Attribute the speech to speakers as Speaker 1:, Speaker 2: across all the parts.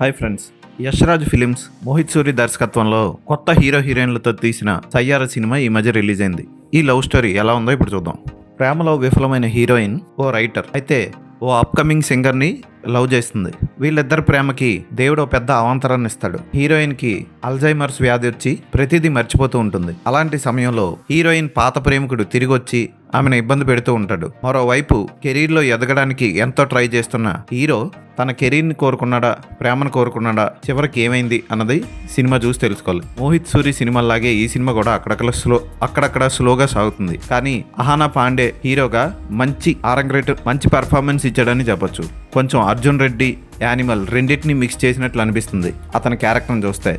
Speaker 1: Hi friends, Yash Raj films Mohit Suri దర్శకత్వంలో కొత్త హీరోయిన్లతో తీసిన సయ్యార సినిమా ఈ మధ్య రిలీజ్ అయింది. ఈ లవ్ స్టోరీ ఎలా ఉందో ఇప్పుడు చూద్దాం. ప్రేమలో విఫలమైన హీరోయిన్ ఓ రైటర్ అయితే ఓ అప్కమింగ్ సింగర్ని లవ్ చేస్తుంది. వీళ్ళిద్దరి ప్రేమకి దేవుడు ఓ పెద్ద అవాంతరాన్ని ఇస్తాడు. హీరోయిన్ కి అల్జైమర్స్ వ్యాధి వచ్చి ప్రతిదీ మర్చిపోతూ ఉంటుంది. అలాంటి సమయంలో హీరోయిన్ పాత ప్రేమికుడు తిరిగి వచ్చి ఆమెను ఇబ్బంది పెడుతూ ఉంటాడు. మరోవైపు కెరీర్లో ఎదగడానికి ఎంతో ట్రై చేస్తున్న హీరో తన కెరీర్ని కోరుకున్నాడా, ప్రేమను కోరుకున్నాడా, చివరికి ఏమైంది అన్నది సినిమా చూసి తెలుసుకోవాలి. మోహిత్ సూరి సినిమాలాగే ఈ సినిమా కూడా అక్కడక్కడ స్లోగా సాగుతుంది. కానీ అహానా పాండే హీరోగా మంచి పర్ఫార్మెన్స్ ఇచ్చాడని చెప్పొచ్చు. కొంచెం అర్జున్ రెడ్డి, యానిమల్ రెండింటిని మిక్స్ చేసినట్లు అనిపిస్తుంది. అతని క్యారెక్టర్ని చూస్తే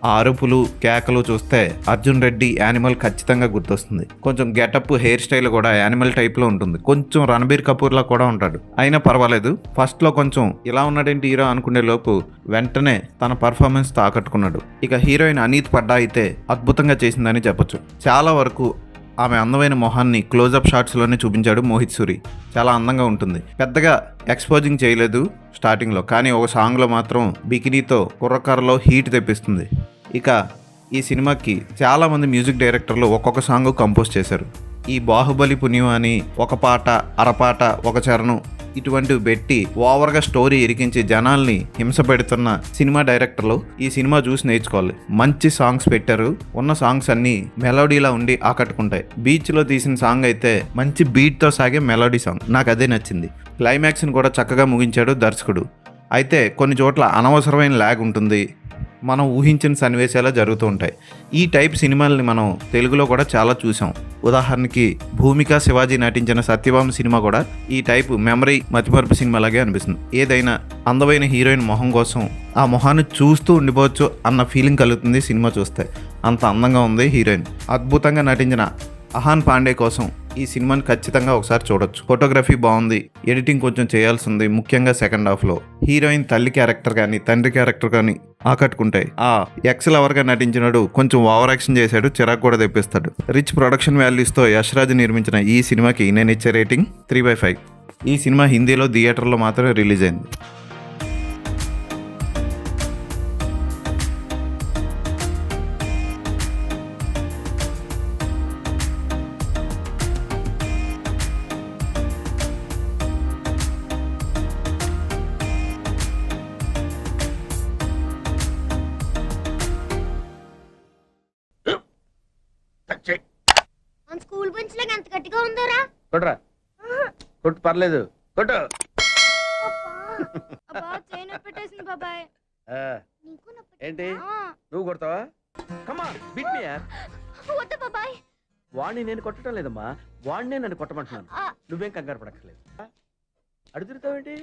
Speaker 1: ఆ అరుపులు, కేకలు చూస్తే అర్జున్ రెడ్డి, యానిమల్ ఖచ్చితంగా గుర్తొస్తుంది. కొంచెం గెటప్, హెయిర్ స్టైల్ కూడా యానిమల్ టైప్లో ఉంటుంది. కొంచెం రణబీర్ కపూర్లా కూడా ఉంటాడు. అయినా పర్వాలేదు. ఫస్ట్లో కొంచెం ఇలా ఉన్నాడేంటి హీరో అనుకునే లోపు వెంటనే తన పర్ఫార్మెన్స్తో ఆకట్టుకున్నాడు. ఇక హీరోయిన్ అనీత్ పడ్డా అయితే అద్భుతంగా చేసిందని చెప్పొచ్చు. చాలా వరకు ఆమె అందమైన మొహాన్ని క్లోజప్ షాట్స్లోనే చూపించాడు మోహిత్ సూరి. చాలా అందంగా ఉంటుంది. పెద్దగా ఎక్స్పోజింగ్ చేయలేదు స్టార్టింగ్లో, కానీ ఒక సాంగ్లో మాత్రం బికినీతో కుర్రకారులో హీట్ తెప్పిస్తుంది. ఇక ఈ సినిమాకి చాలామంది మ్యూజిక్ డైరెక్టర్లు ఒక్కొక్క సాంగ్ కంపోజ్ చేశారు. ఈ బాహుబలి పుణ్యం అని ఒక పాట, అరపాట, ఒక చరణం ఇటువంటివి పెట్టి ఓవర్గా స్టోరీ ఇరికించి జనాల్ని హింస పెడుతున్న సినిమా డైరెక్టర్లు ఈ సినిమా చూసి నేర్చుకోవాలి. మంచి సాంగ్స్ పెట్టారు. ఉన్న సాంగ్స్ అన్ని మెలోడీలా ఉండి ఆకట్టుకుంటాయి. బీచ్లో తీసిన సాంగ్ అయితే మంచి బీట్తో సాగే మెలోడీ సాంగ్, నాకు అదే నచ్చింది. క్లైమాక్స్ని కూడా చక్కగా ముగించాడు దర్శకుడు. అయితే కొన్ని చోట్ల అనవసరమైన ల్యాగ్ ఉంటుంది. మనం ఊహించిన సన్నివేశాలు జరుగుతూ ఉంటాయి. ఈ టైప్ సినిమాల్ని మనం తెలుగులో కూడా చాలా చూసాం. ఉదాహరణకి భూమిక, శివాజీ నటించిన సత్యభామ సినిమా కూడా ఈ టైప్ మెమరీ మతిమరుపు సినిమాలాగే అనిపిస్తుంది. ఏదైనా అందమైన హీరోయిన్ మొహం కోసం ఆ మొహాన్ని చూస్తూ ఉండిపోవచ్చు అన్న ఫీలింగ్ కలుగుతుంది సినిమా చూస్తే. అంత అందంగా ఉంది హీరోయిన్. అద్భుతంగా నటించిన అహాన్ పాండే కోసం ఈ సినిమాని ఖచ్చితంగా ఒకసారి చూడొచ్చు. ఫోటోగ్రఫీ బాగుంది, ఎడిటింగ్ కొంచెం చేయాల్సి ఉంది. ముఖ్యంగా సెకండ్ హాఫ్లో హీరోయిన్ తల్లి క్యారెక్టర్ కానీ తండ్రి క్యారెక్టర్ కానీ ఆకట్టుకుంటాయి. ఆ ఎక్స్ లవర్గా నటించినాడు కొంచెం ఓవర్ యాక్షన్ చేశాడు, చిరాకు కూడా తెప్పిస్తాడు. రిచ్ ప్రొడక్షన్ వాల్యూస్తో యష్ రాజ్ నిర్మించిన ఈ సినిమాకి నేను ఇచ్చే రేటింగ్ 3/5. ఈ సినిమా హిందీలో థియేటర్లో మాత్రమే రిలీజ్ అయింది.
Speaker 2: మన స్కూల్ బెంచ్ లాగా ఎంత గట్టిగా ఉందోరా.
Speaker 3: కొట్రా, కొట్టు, పర్లేదు, కొట్టు.
Speaker 2: అబ్బా చేయి నొప్పి పెట్టేసింది బాబాయ్. నీకు నొప్పి
Speaker 3: ఏంటి నువ్వు కొడతావా? కమా బీట్ మీ యార్.
Speaker 2: వద్దు బాబాయ్.
Speaker 3: వాణ్ణి నేను కొట్టడం లేదమ్మా, వాణ్ణే నన్ను కొట్టమంటున్నాను. నువ్వేం కంగారు పడక్కర్లేదు. అడుగుతావేంటి?